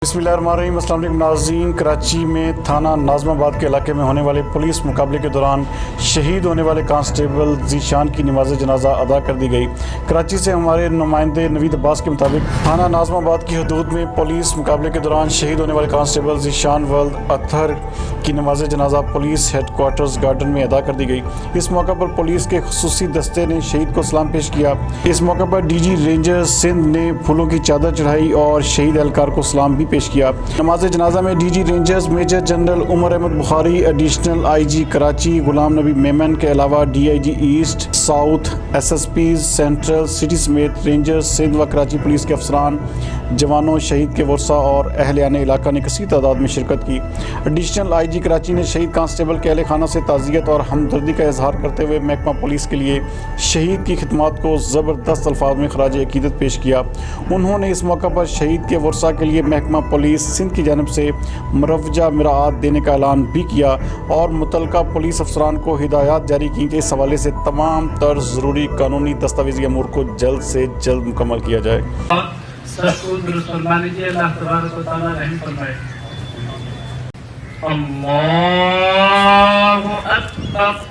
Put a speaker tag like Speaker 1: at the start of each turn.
Speaker 1: बिस्मिल्लाहिर्रहमानिर्रहीम। अस्सलाम वालेकुम नाज़रीन। कराची में थाना नाज़माबाद के इलाके में होने वाले पुलिस मुकाबले के दौरान शहीद होने वाले कांस्टेबल ज़ीशान की नमाज जनाजा अदा कर दी गई। कराची से हमारे नुमाइंदे नवीद अब्बास के मुताबिक थाना नाज़माबाद की हदूद में पुलिस मुकाबले के दौरान शहीद होने वाले कांस्टेबल ज़ीशान वल्द अतहर की नमाज जनाजा पुलिस हेडक्वार्टर्स गार्डन में अदा कर दी गई। इस मौका पर पुलिस के खुसूसी दस्ते ने शहीद को सलाम पेश किया। इस मौका पर DG रेंजर्स सिंध ने फूलों की चादर चढ़ाई और शहीद एहलकार को सलाम भी पेश किया। नमाज जनाजा में DG Rangers major general Umar Ahmed Bukhari, additional IG Karachi Ghulam Nabi Memon के अलावा DIG east, south, SSPs central city समेत रेंजर्स सिंध व कराची पुलिस के अफसरान, जवानों, शहीद के वर्सा और अहले इलाका ने कसीर तादाद में शिरकत की। एडिशनल IG कराची ने शहीद कांस्टेबल के अहले खाना से ताज़ियत और हमदर्दी का इजहार करते हुए महकमा पुलिस के लिए शहीद की खिदमत को ज़बरदस्त अल्फाज में खराज अकीदत पेश किया। उन्होंने इस मौका पर शहीद के वर्सा के लिए महकमा पुलिस सिंध की जानिब से मुरवजा मिराआत देने का ऐलान भी किया और मुतलका पुलिस अफसरान को हिदायत जारी की कि इस हवाले से तमाम तर ज़रूरी कानूनी दस्तावेज़ी अमूर को जल्द से जल्द मुकम्मल किया जाए।
Speaker 2: अल्लाहु अकबर।